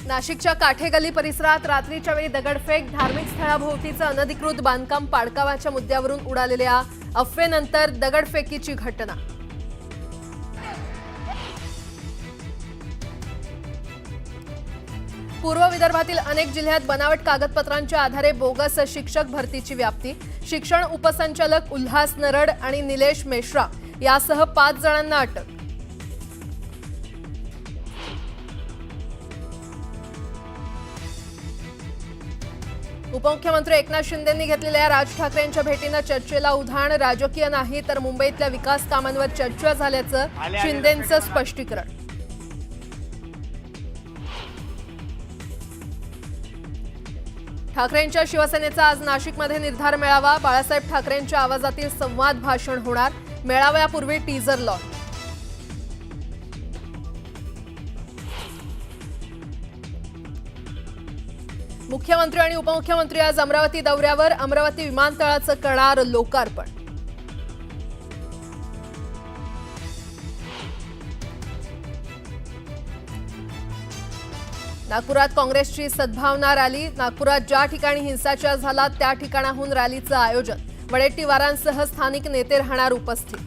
नाशिकच्या काठेगल्ली परिसरात रात्रीच्या वेळी दगडफेक, धार्मिक स्थळाभोवतीचं अनधिकृत बांधकाम पाडकावाच्या मुद्द्यावरून उडालेल्या अफवेनंतर दगडफेकीची घटना। पूर्व विदर्भातील अनेक जिल्ह्यात बनावट कागदपत्रांच्या आधारे बोगस शिक्षक भरतीची व्याप्ती। शिक्षण उपसंचालक उल्हास नरड आणि निलेश मेश्रा यासह 5 जणांना अटक। उपमुख्यमंत्री एकनाथ शिंदेंनी घेतलेल्या राज ठाकरेंच्या भेटीनं चर्चेला उधाण। राजकीय नाही तर मुंबईतल्या विकास कामांवर चर्चा झाल्याचं शिंदेंचं स्पष्टीकरण। ठाकरेंच्या शिवसेनेचा आज नाशिकमध्ये निर्धार मेळावा। बाळासाहेब ठाकरेंच्या आवाजातील संवाद भाषण होणार। मेळाव्यापूर्वी टीजर लॉन्च। मुख्यमंत्री आणि उपमुख्यमंत्री आज अमरावती दौऱ्यावर। अमरावती विमानतळाचं करणार लोकार्पण। नागपुरात काँग्रेसची सद्भावना रॅली। नागपुरात ज्या ठिकाणी हिंसाचार झाला त्या ठिकाणाहून रॅलीचं आयोजन। वडेट्टीवारांसह स्थानिक नेते राहणार उपस्थित।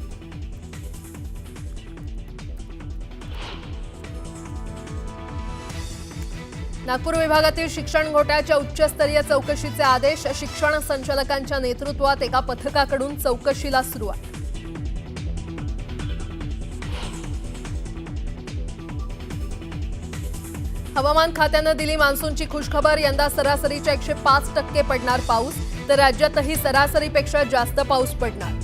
नागपूर विभागातील शिक्षण घोटाळ्याच्या उच्चस्तरीय चौकशीचे आदेश। शिक्षण संचालकांच्या नेतृत्वात एका पथकाकडून चौकशीला सुरुवात। हवामान खात्यानं दिली मान्सूनची खुशखबर। यंदा सरासरीच्या 105% पडणार पाऊस, तर राज्यातही सरासरीपेक्षा जास्त पाऊस पडणार।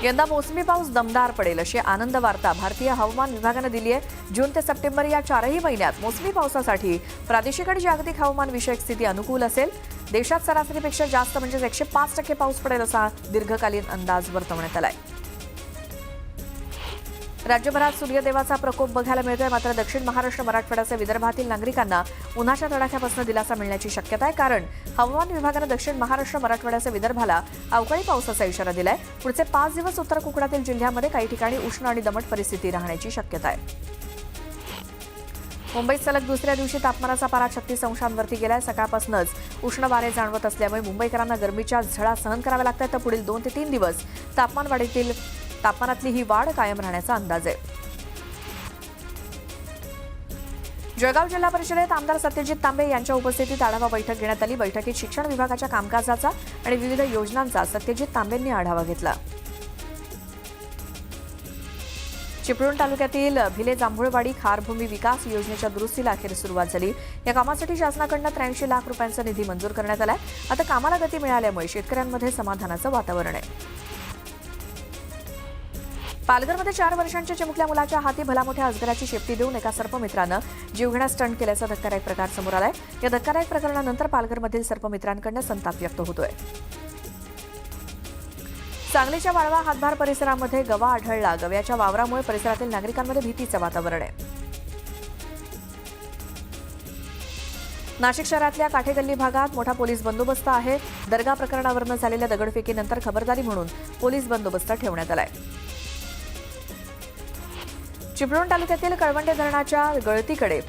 यंदा मोसमी पाऊस दमदार पडेल अशी आनंद वार्ता भारतीय हवामान विभागाने दिली आहे। जून ते सप्टेंबर या 4ही महिन्यात मोसमी पावसासाठी प्रादेशिक आणि जागतिक हवामान विषयक स्थिती अनुकूल असेल। देशात सरासरीपेक्षा जास्त म्हणजे 105% पाऊस पडेल असा दीर्घकालीन अंदाज वर्तवण्यात आलाय। राज्यभरात सूर्यदेवाचा प्रकोप बघायला मिळतोय, मात्र दक्षिण महाराष्ट्र मराठवाड्याचे विदर्भातील नागरिकांना उन्हाच्या तडाख्यापासून दिलासा मिळण्याची शक्यता आहे, कारण हवामान विभागाने दक्षिण महाराष्ट्र मराठवाड्याचे विदर्भाला अवकाळी पावसाचा इशारा दिलाय। पुढचे 5 दिवस उत्तर कोकणातील जिल्ह्यांमध्ये काही ठिकाणी उष्ण आणि दमट परिस्थिती राहण्याची शक्यता आहे। मुंबईत सलग दुसऱ्या दिवशी तापमानाचा पारा 36 अंशांवरती गेलाय। सकाळपासूनच उष्ण वारे जाणवत असल्यामुळे मुंबईकरांना गरमीच्या झळा सहन कराव्या लागतात, तर पुढील 2 ते 3 दिवस तापमानातली ही वाढ कायम राहण्याचा अंदाज आहे। जळगाव जिल्हा परिषदेत आमदार सत्यजित तांबे यांच्या उपस्थितीत आढावा बैठक घेण्यात आली। बैठकीत शिक्षण विभागाच्या कामकाजाचा आणि विविध योजनांचा सत्यजित तांबेंनी आढावा घेतला। चिपळूण तालुक्यातील भिले जांभूळवाडी खारभूमी विकास योजनेच्या दुरुस्तीला अखेर सुरुवात झाली। या कामासाठी शासनाकडून 83 लाख रुपयांचा निधी मंजूर करण्यात आलाय। आता कामाला गती मिळाल्यामुळे शेतकऱ्यांमध्ये समाधानाचं वातावरण आहे। पालघरमध्ये 4 वर्षांच्या चिमुकल्या मुलाच्या हाती भलामोठ्या अजगराची शेपटी देऊन एका सर्पमित्रानं जीवघेणा स्टंट केल्याचा धक्कादायक प्रकार समोर आलाय। या धक्कादायक प्रकरणानंतर पालघरमधील सर्पमित्रांकडून संताप व्यक्त होतोय। सांगलीच्या वाळवा हातभार परिसरामध्ये गवा आढळला। गव्याच्या वावरामुळे परिसरातील नागरिकांमध्ये भीतीचं वातावरण आहे। नाशिक शहरातल्या काठेगल्ली भागात मोठा पोलीस बंदोबस्त आहे। दर्गा प्रकरणावरून झालेल्या दगडफेकीनंतर खबरदारी म्हणून पोलीस बंदोबस्त ठेवण्यात आलाय। चिपळूण तालुक्यातील कळवंडे धरणाच्या गळतीकडे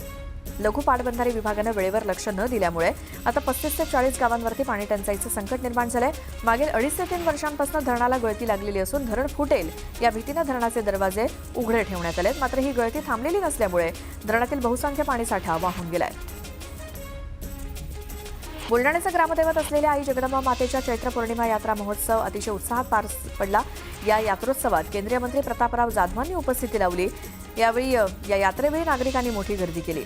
लघु पाटबंधारे विभागानं वेळेवर लक्ष न दिल्यामुळे आता 35 ते 40 गावांवरती पाणी टंचाईचं संकट निर्माण झालंय। मागील 2.5 ते 3 वर्षांपासून धरणाला गळती लागलेली असून धरण फुटेल या भीतीनं धरणाचे दरवाजे उघडे ठेवण्यात आलेत, मात्र ही गळती थांबलेली नसल्यामुळे धरणातील बहुसंख्य पाणीसाठा वाहून गेलाय। बुलढाण्याचं ग्रामदैवत असलेल्या आई जगदंबा मातेच्या चैत्र पौर्णिमा यात्रा महोत्सव अतिशय उत्साहात पार पडला। या यात्रोत्सवात केंद्रीय मंत्री प्रतापराव जाधवांनी उपस्थिती लावली। यावेळी या यात्रेवेळी नागरिकांनी मोठी गर्दी केली।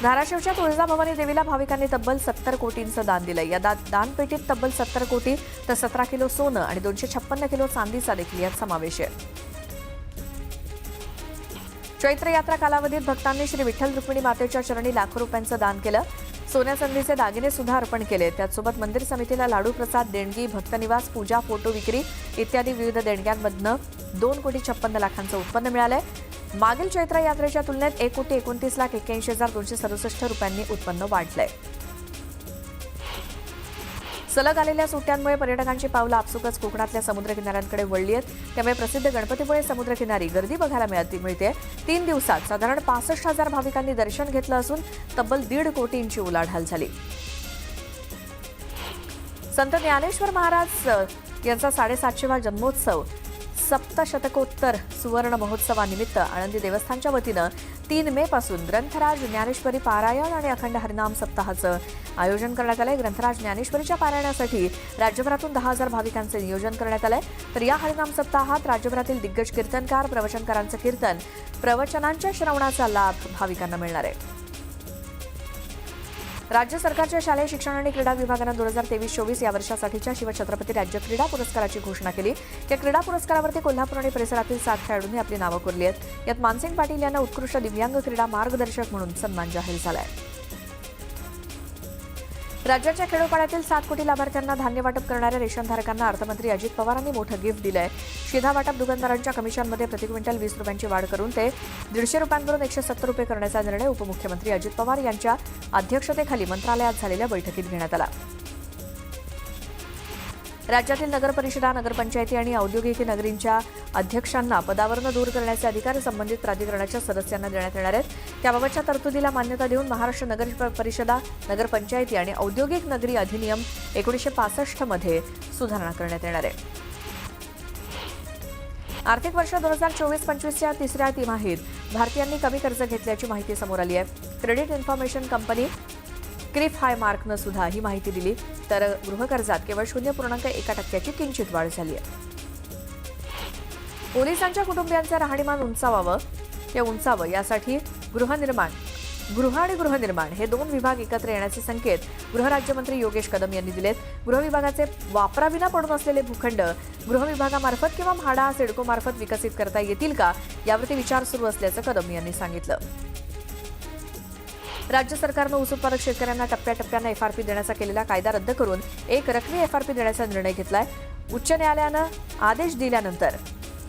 धाराशिवच्या तुळजाभवानी देवीला भाविकांनी तब्बल 70 कोटींचं दान दिलंय। या दानपेटीत तब्बल 70 कोटी तर 17 किलो सोनं आणि 256 किलो चांदीचा देखील यात समावेश आहे। चैत्र यात्रा कालावधीत भक्तांनी श्री विठ्ठल रुक्मिणी मातेच्या चरणी लाखो रुपयांचं दान केलं। सोन्या चांदीचे दागिने सुद्धा अर्पण केले. त्याचसोबत मंदिर समितीला लाडू प्रसाद देणगी, भक्तनिवास, पूजा, फोटो विक्री इत्यादी विविध देणग्यांमधनं 2,56,00,000 उत्पन्न मिळालंय. मागील चैत्र यात्रेच्या तुलनेत 1,29,81,267 रुपयांनी उत्पन्न वाढलंय. सलग आलेल्या सुट्ट्यांमुळे पर्यटकांची पावलं आपसुकच कोकणातल्या समुद्रकिनाऱ्यांकडे वळली आहेत. त्यामुळे प्रसिद्ध गणपतीपुळे समुद्रकिनारी गर्दी बघायला मिळते. 3 दिवसात साधारण 65,000 भाविकांनी दर्शन घेतलं असून तब्बल 1.5 कोटींची उलाढाल झाली. संत ज्ञानेश्वर महाराज यांचा 750वा जन्मोत्सव सप्तशतकोत्तर सुवर्ण महोत्सवानिमित्त आळंदी देवस्थानच्या वतीनं 3 मे पासून ग्रंथराज ज्ञानेश्वरी पारायण आणि अखंड हरिनाम सप्ताहाचं आयोजन करण्यात आलंय. ग्रंथराज ज्ञानेश्वरीच्या पारायणासाठी राज्यभरातून 10,000 भाविकांचे नियोजन करण्यात आलंय. तर या हरिनाम सप्ताहात राज्यभरातील दिग्गज कीर्तनकार, प्रवचनकारांचं कीर्तन, प्रवचनांच्या श्रवणाचा लाभ भाविकांना मिळणार आहे. राज्य सरकारच्या शालेय शिक्षण आणि क्रीडा विभागानं 2023-24 या वर्षासाठीच्या शिवछत्रपती राज्य क्रीडा पुरस्काराची घोषणा केली. या क्रीडा पुरस्कारावरती कोल्हापूर आणि परिसरातील 7 खेळाडूंनी आपली नावं कोरली आहेत. यात मानसिंग पाटील यांना उत्कृष्ट दिव्यांग क्रीडा मार्गदर्शक म्हणून सन्मान जाहीर झालाय. राज्याच्या खेडोपाड्यातील 7 कोटी लाभार्थ्यांना धान्य वाटप करणाऱ्या रेशनधारकांना अर्थमंत्री अजित पवारांनी मोठं गिफ्ट दिलंय. शिधा वाटप दुकानदारांच्या कमिशनमध्ये प्रति क्विंटल 20 रुपयांची वाढ करून ते 150 रुपयांवरून 170 रुपये करण्याचा निर्णय उपमुख्यमंत्री अजित पवार यांच्या अध्यक्षतेखाली मंत्रालयात झालेल्या बैठकीत घेण्यात आला. राज्यातील नगरपरिषदा, नगरपंचायती आणि औद्योगिक नगरींच्या अध्यक्षांना पदावरून दूर करण्याचे अधिकार संबंधित प्राधिकरणाच्या सदस्यांना देण्यात येणार आहेत. त्याबाबतच्या तरतुदीला मान्यता देऊन महाराष्ट्र नगर परिषदा, नगरपंचायती आणि औद्योगिक नगरी अधिनियम 1965 मध्ये सुधारणा करण्यात येणार आहे. आर्थिक वर्ष 2024-25च्या तिसऱ्या तिमाहीत भारतीयांनी कमी कर्ज घेतल्याची माहिती समोर आली आहे. क्रेडिट इन्फॉर्मेशन कंपनी क्रिफ हाय मार्कनं सुद्धा ही माहिती दिली. तर गृहकर्जात केवळ 0.1% किंचित वाढ झाली आहे. पोलिसांच्या कुटुंबियांचं राहणीमान उंचावं यासाठी गृह आणि गृहनिर्माण हे 2 विभाग एकत्र येण्याचे संकेत गृहराज्यमंत्री योगेश कदम यांनी दिलेत. गृहविभागाचे वापराविना पडून असलेले भूखंड गृहविभागामार्फत किंवा म्हाडा, सिडकोमार्फत विकसित करता येतील का, यावरती विचार सुरू असल्याचं कदम यांनी सांगितलं. राज्य सरकारनं ऊस उत्पादक शेतकऱ्यांना टप्प्याटप्प्यानं एफआरपी देण्याचा केलेला कायदा रद्द करून एक रकमी एफआरपी देण्याचा निर्णय घेतलाय. उच्च न्यायालयानं आदेश दिल्यानंतर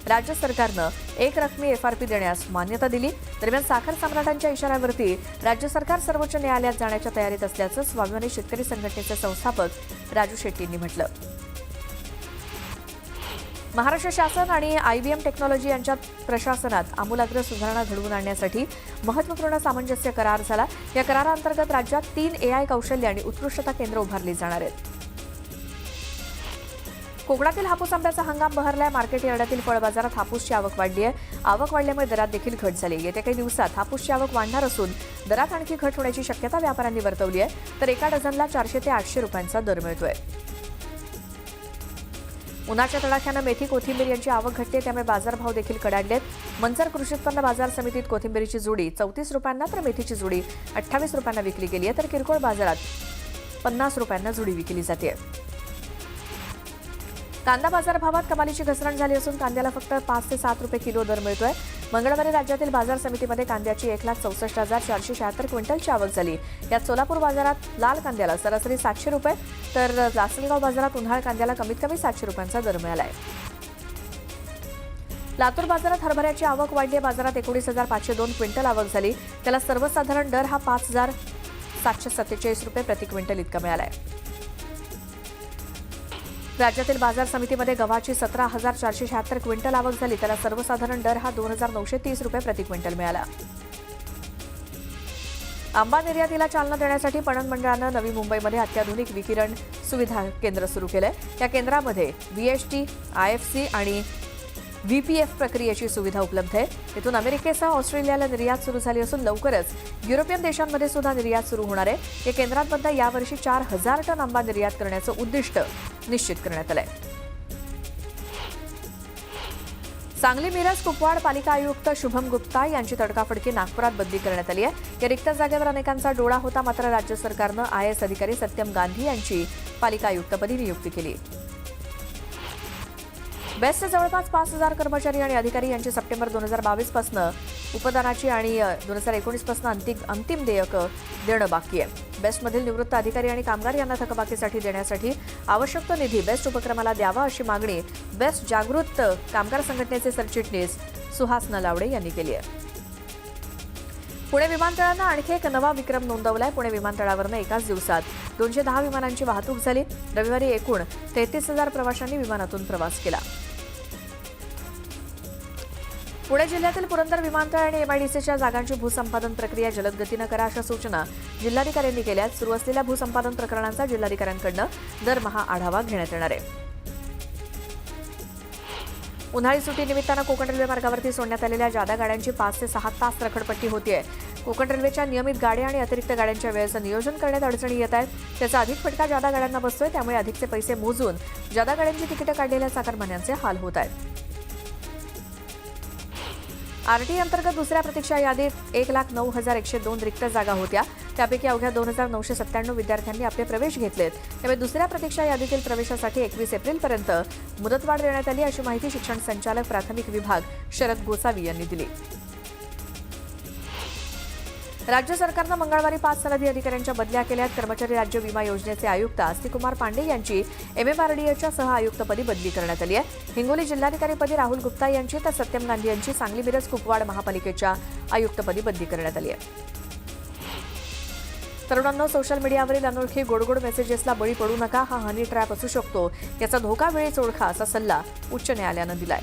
राज्य सरकारनं एक रकमी एफआरपी देण्यास मान्यता दिली. दरम्यान साखर सम्राटांच्या इशाऱ्यावरती राज्य सरकार सर्वोच्च न्यायालयात जाण्याच्या तयारीत असल्याचं स्वाभिमानी शेतकरी संघटनेचे संस्थापक राजू शेट्टी यांनी म्हटलं. महाराष्ट्र शासन आणि IBM टेक्नॉलॉजी यांच्यात प्रशासनात आमूलाग्र सुधारणा घडवून आणण्यासाठी महत्त्वपूर्ण सामंजस्य करार झाला. या कराराअंतर्गत राज्यात 3 AI कौशल्य आणि उत्कृष्टता केंद्र उभारली जाणार आहेत. कोकणातील हापूस आंब्याचा हंगाम बहरलाय. मार्केट यार्डातील फळ बाजारात हापूसची आवक वाढली आहे. आवक वाढल्यामुळे दरात देखील घट झाली. येत्या काही दिवसात हापूसची आवक वाढणार असून दरात आणखी घट होण्याची शक्यता व्यापाऱ्यांनी वर्तवली आहे. तर एका डझनला 400 ते 800 रुपयांचा दर मिळतोय. उन्हाच्या तडाख्यानं मेथी, कोथिंबीर यांची आवक घटते, त्यामुळे बाजारभाव देखील कडाडलेत. मंचर कृषी उत्पन्न बाजार समितीत कोथिंबीरीची जुडी 34 रुपयांना तर मेथीची जुडी 28 रुपयांना विकली गेली आहे. तर किरकोळ बाजारात 50 रुपयांना जुडी विकली जाते. कांदा बाजारभावात कमालीची घसरण झाली असून कांद्याला फक्त 5 ते 7 रुपये किलो दर मिळतोय. मंगळवारी राज्यातील बाजार समितीमध्ये कांद्याची 1,64,476 क्विंटलची आवक झाली. यात सोलापूर बाजारात लाल कांद्याला सरासरी 700 रुपये तर लासलगाव बाजारात उन्हाळ कांद्याला कमीत कमी 700 रुपयांचा दर मिळालाय. लातूर बाजारात हरभऱ्याची आवक वाढली. बाजारात 19,502 क्विंटल आवक झाली. त्याला सर्वसाधारण दर हा 5,747 रुपये प्रति क्विंटल इतका मिळालाय. राज्यातील बाजार समितीमध्ये गव्हाची 17,476 क्विंटल आवक झाली. त्याला सर्वसाधारण दर हा 2,930 रुपये प्रति क्विंटल मिळाला. आंबा निर्यातीला चालना देण्यासाठी पणन मंडळानं नवी मुंबईमध्ये अत्याधुनिक विकिरण सुविधा केंद्र सुरू केलंय. या केंद्रामध्ये VST, IFC आणि VPF प्रक्रियेची सुविधा उपलब्ध आहे. इथून अमेरिकेसह ऑस्ट्रेलियाला निर्यात सुरू झाली असून लवकरच युरोपियन देशांमध्ये सुद्धा निर्यात सुरू होणार आहे. या केंद्रांमध्ये यावर्षी 4,000 टन आंबा निर्यात करण्याचं उद्दिष्ट निश्चित करण्यात आलंय. सांगली मिरज कुपवाड पालिका आयुक्त शुभम गुप्ता यांची तडकाफडकी नागपुरात बदली करण्यात आली आहे. या रिक्त जागेवर अनेकांचा डोळा होता. मात्र राज्य सरकारनं IAS अधिकारी सत्यम गांधी यांची पालिका आयुक्तपदी नियुक्ती केली. बेस्टचे जवळपास 5,000 कर्मचारी आणि अधिकारी यांची सप्टेंबर 2022 पासून उपदानाची आणि 2019 पासून अंतिम देयकं देणं बाकी आहे. बेस्टमधील निवृत्त अधिकारी आणि कामगार यांना थकबाकीसाठी देण्यासाठी आवश्यक तो निधी बेस्ट उपक्रमाला द्यावा अशी मागणी बेस्ट जागृत कामगार संघटनेचे सरचिटणीस सुहास नलावडे यांनी केली आहे. पुणे विमानतळानं आणखी एक नवा विक्रम नोंदवलाय. पुणे विमानतळावरनं एकाच दिवसात 210 विमानांची वाहतूक झाली. रविवारी एकूण 33,000 प्रवाशांनी विमानातून प्रवास केला. पुणे जिल्ह्यातील पुरंदर विमानतळ आणि एमआयडीसीच्या जागांची भूसंपादन प्रक्रिया जलद गतीनं करा अशा सूचना जिल्हाधिकाऱ्यांनी केल्या. सुरू असलेल्या भूसंपादन प्रकरणांचा जिल्हाधिकाऱ्यांकडून दरमहा आढावा घेण्यात येणार आहे. उन्हाळी सुट्टीनिमित्तानं कोकण रेल्वे मार्गावरती सोडण्यात आलेल्या जादा गाड्यांची 5 ते 6 तास रखडपट्टी होतीये. कोकण रेल्वेच्या नियमित गाड्या आणि अतिरिक्त गाड्यांच्या वेळेचं नियोजन करण्यात अडचणी येत आहेत. त्याचा अधिक फटका जादा गाड्यांना बसतोय. त्यामुळे अधिकचे पैसे मोजून जादा गाड्यांची तिकीटं काढलेल्या चाकरमान्यांचे हाल होत आहेत. आरटीई अंतर्गत दुसऱ्या प्रतीक्षा यादीत 1,09,102 रिक्त जागा होत्या. त्यापैकी अवघ्या 2,997 विद्यार्थ्यांनी आपले प्रवेश घेतलेत. त्यामुळे दुसऱ्या प्रतीक्षा यादीतील प्रवेशासाठी 21 एप्रिलपर्यंत मुदतवाढ देण्यात आली अशी माहिती शिक्षण संचालक प्राथमिक विभाग शरद गोसावी यांनी दिली. राज्य सरकारनं मंगळवारी 5 सनदी अधिकाऱ्यांच्या बदल्या केल्यात. कर्मचारी राज्य विमा योजनेचे आयुक्त आस्तिकुमार पांडे यांची MMRDAच्या सह आयुक्तपदी बदली करण्यात आली आहे. हिंगोली जिल्हाधिकारीपदी राहुल गुप्ता यांची तर सत्यम गांधी यांची सांगली मिरज कुपवाड महापालिकेच्या आयुक्तपदी बदली करण्यात आली आहे. तरुणांनो, सोशल मीडियावरील अनोळखी गोडगोड मेसेजेसला बळी पडू नका. हा हनी ट्रॅप असू शकतो. याचा धोका वेळीच ओळखा असा सल्ला उच्च न्यायालयानं दिलाय.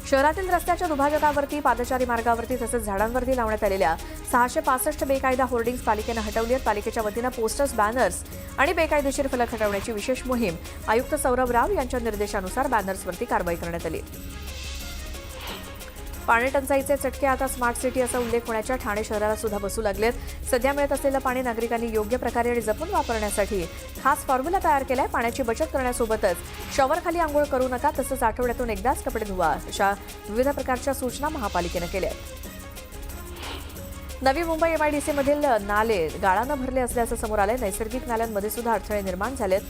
शहरातील रस्त्याच्या दुभाजकावरती, पादचारी मार्गावरती तसंच झाडांवरती लावण्यात आलेल्या 665 बेकायदा होर्डिंग्स पालिकेनं हटवली आहेत. पालिकेच्या वतीनं पोस्टर्स, बॅनर्स आणि बेकायदेशीर फलक हटवण्याची विशेष मोहीम आयुक्त सौरभ राव यांच्या निर्देशानुसार बॅनर्सवरती कारवाई करण्यात आली. पाणी टंचाईचे चटके आता स्मार्ट सिटी असा उल्लेख पुण्याच्या ठाणे शहराला सुद्धा बसू लागलेत. सध्या मिळत असलेलं पाणी नागरिकांनी योग्य प्रकारे आणि जपून वापरण्यासाठी खास फॉर्म्युला तयार केलाय. पाण्याची बचत करण्यासोबतच शॉवरखाली आंघोळ करू नका, तसंच आठवड्यातून एकदाच कपडे धुवा अशा विविध प्रकारच्या सूचना महापालिकेनं केल्या आहेत. नवी मुंबई MIDCमधील नाले गाळानं भरले असल्याचं समोर आलंय. नैसर्गिक नाल्यांमध्ये सुद्धा अडथळे निर्माण झालेत.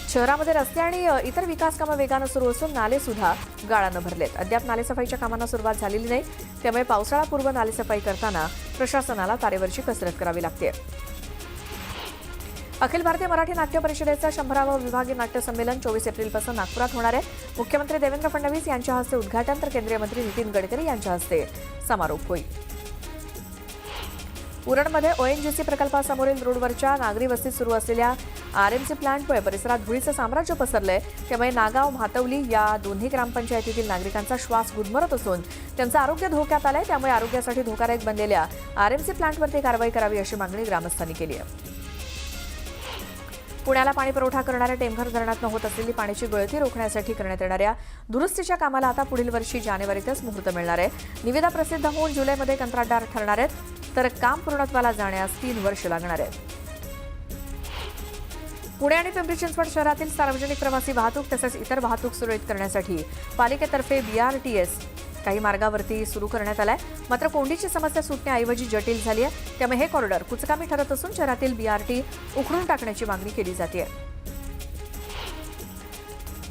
शहरामध्ये रस्ते आणि इतर विकास कामं वेगानं सुरू असून नाले सुद्धा गाळानं भरलेत. अद्याप नालेसफाईच्या कामांना सुरुवात झालेली नाही. त्यामुळे पावसाळापूर्व नालेसफाई करताना प्रशासनाला तारेवरची कसरत करावी लागते. अखिल भारतीय मराठी नाट्य परिषदेचं 100वे विभागीय नाट्य संमेलन 24 एप्रिलपासून नागपुरात होणार आहे. मुख्यमंत्री देवेंद्र फडणवीस यांच्या हस्ते उद्घाटन तर केंद्रीय मंत्री नितीन गडकरी यांच्या हस्ते समारोप होईल. उरणमध्ये ONGC प्रकल्पासमोरील रोडवरच्या नागरी वस्तीत सुरू असलेल्या RMC प्लांटमुळे परिसरात धुळीचं साम्राज्य पसरलंय. त्यामुळे नागाव, म्हातवली या दोन्ही ग्रामपंचायतीतील नागरिकांचा श्वास गुदमरत असून त्यांचं आरोग्य धोक्यात आलंय. त्यामुळे आरोग्यासाठी धोकादायक बनलेल्या RMC प्लांटवरती कारवाई करावी अशी मागणी ग्रामस्थांनी केली आहे. पुण्याला पाणी पुरवठा करणाऱ्या टेमघर धरणातून होत असलेली पाण्याची गळती रोखण्यासाठी करण्यात येणाऱ्या दुरुस्तीच्या कामाला आता पुढील वर्षी जानेवारीतच मुहूर्त मिळणार आहे. निविदा प्रसिद्ध होऊन जुलैमध्ये कंत्राटदार ठरणार आहेत, तर काम पूर्णत्वाला जाण्यास 3 वर्ष लागणार आहेत. पुणे आणि पिंपरी चिंचवड शहरातील सार्वजनिक प्रवासी वाहतूक तसेच इतर वाहतूक सुरळीत करण्यासाठी पालिकेतर्फे BRTS काही मार्गावरती सुरू करण्यात आलाय. मात्र कोंडीची समस्या सुटण्याऐवजी जटिल झाली आहे. त्यामुळे हे कॉरिडॉर कुचकामी ठरत असून शहरातील BRT उखडून टाकण्याची मागणी केली जाते.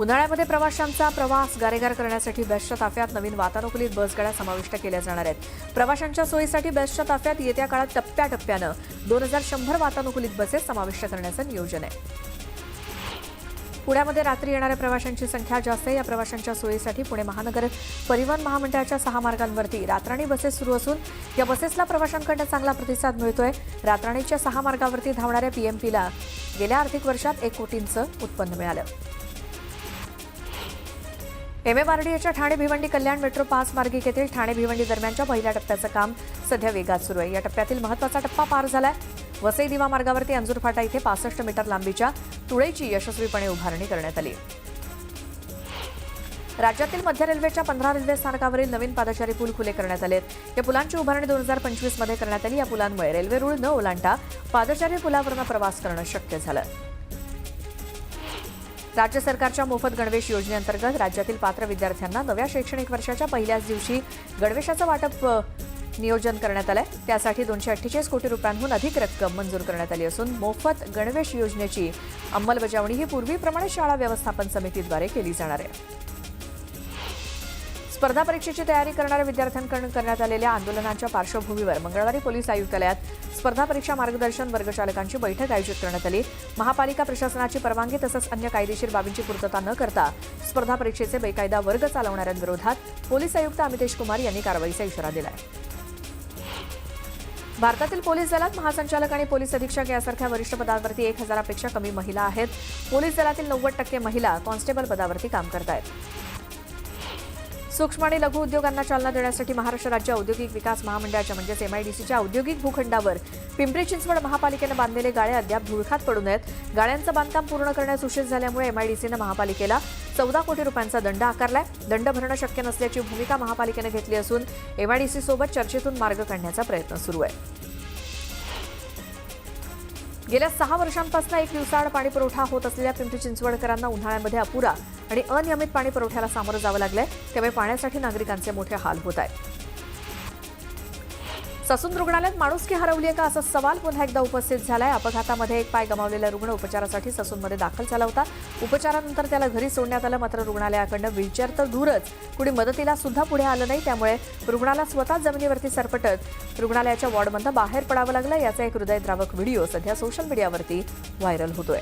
उन्हाळ्यामध्ये प्रवाशांचा प्रवास गारेगार करण्यासाठी बेस्टच्या ताफ्यात नवीन वातानुकूलित बसगाड्या समाविष्ट केल्या जाणार आहेत. प्रवाशांच्या सोयीसाठी बेस्टच्या ताफ्यात येत्या काळात टप्प्याटप्प्यानं 2100 वातानुकूलित बसेस समाविष्ट करण्याचं नियोजन आहे. पुण्यामध्ये रात्री येणाऱ्या प्रवाशांची संख्या जास्त आहे. या प्रवाशांच्या सोयीसाठी पुणे महानगर परिवहन महामंडळाच्या 6 मार्गांवरती रात्राणी बसेस सुरू असून या बसेसला प्रवाशांकडून चांगला प्रतिसाद मिळतोय. रात्राणीच्या 6 मार्गावरती धावणाऱ्या PMPला गेल्या आर्थिक वर्षात 1 कोटींचं उत्पन्न मिळालं. MMRDAच्या ठाणे भिवंडी कल्याण मेट्रो 5 मार्गिकेतील ठाणे भिवंडी दरम्यानच्या पहिल्या टप्प्याचं काम सध्या वेगात सुरू आहे. या टप्प्यातील महत्त्वाचा टप्पा पार झालाय. वसई दिवा मार्गावरती अंजूर फाटा इथे 65 मीटर लांबीच्या तुळईची यशस्वीपणे उभारणी करण्यात आली. राज्यातील मध्य रेल्वेच्या 15 रेल्वे स्थानकावरील नवीन पादचारी पूल खुले करण्यात आलेत. या पुलांची उभारणी 2025 मध्ये करण्यात आली. या पुलांमुळे रेल्वे रूळ न ओलांडता पादचारी पुलावरून प्रवास करणं शक्य झालं. राज्य सरकारच्या मोफत गणवेश योजनेअंतर्गत राज्यातील पात्र विद्यार्थ्यांना नव्या शैक्षणिक वर्षाच्या पहिल्याच दिवशी गणवेशाचं वाटप नियोजन करण्यात आलंय. त्यासाठी 248 कोटी रुपयांहून अधिक रक्कम मंजूर करण्यात आली असून मोफत गणवेश योजनेची अंमलबजावणी ही पूर्वीप्रमाणे शाळा व्यवस्थापन समितीद्वारे केली जाणार आहे. स्पर्धा परीक्षेची तयारी करणाऱ्या विद्यार्थ्यांकडून करण्यात आलेल्या आंदोलनाच्या पार्श्वभूमीवर मंगळवारी पोलीस आयुक्तालयात स्पर्धा परीक्षा मार्गदर्शन वर्गचालकांची बैठक आयोजित करण्यात आली. महापालिका प्रशासनाची परवानगी तसंच अन्य कायदेशीर बाबींची पूर्तता न करता स्पर्धा परीक्षेचे बेकायदा वर्ग चालवणाऱ्यांविरोधात पोलीस आयुक्त अमितेश कुमार यांनी कारवाईचा इशारा दिलाय. भारतातील पोलीस दलात महासंचालक आणि पोलीस अधीक्षक यासारख्या वरिष्ठ पदांवरती 1000पेक्षा कमी महिला आहेत. पोलीस दलातील 90% महिला कॉन्स्टेबल पदावरती काम करतायत. सूक्ष्म आणि लघु उद्योगांना चालना देण्यासाठी महाराष्ट्र राज्य औद्योगिक विकास महामंडळाच्या म्हणजेच MIDCच्या औद्योगिक भूखंडावर पिंपरी चिंचवड महापालिकेनं बांधलेले गाळे अद्याप धुळखात पडू नयेत. गाळ्यांचं बांधकाम पूर्ण करण्यास उशीर झाल्यामुळे MIDCनं महापालिकेला 14 कोटी रुपयांचा दंड आकारलाय. दंड भरणं शक्य नसल्याची भूमिका महापालिकेनं घेतली असून MIDC सोबत चर्चेतून मार्ग काढण्याचा प्रयत्न सुरू आहे. गेल्या 6 वर्षांपासून एक दिवसाआड पाणी पुरवठा होत असलेल्या पिंपरी चिंचवडकरांना उन्हाळ्यामध्ये अपुरा आणि अनियमित पाणी पुरवठ्याला सामोरं जावं लागलंय. त्यामुळे पाण्यासाठी नागरिकांचे मोठे हाल होत आहेत. ससून रुग्णालयात माणुसकी हरवली आहे का असा सवाल पुन्हा एकदा उपस्थित झालाय. अपघातामध्ये एक पाय गमावलेला रुग्ण उपचारासाठी ससूनमध्ये दाखल झाला होता. उपचारानंतर त्याला घरी सोडण्यात आलं. मात्र रुग्णालयाकडनं व्हीलचेअर तर दूरच कुणी मदतीला सुद्धा पुढे आलं नाही. त्यामुळे रुग्णाला स्वतः जमिनीवरती सरपटत रुग्णालयाच्या वॉर्डमधनं बाहेर पडावं लागलं. याचा एक हृदयद्रावक व्हिडिओ सध्या सोशल मीडियावरती व्हायरल होतोय.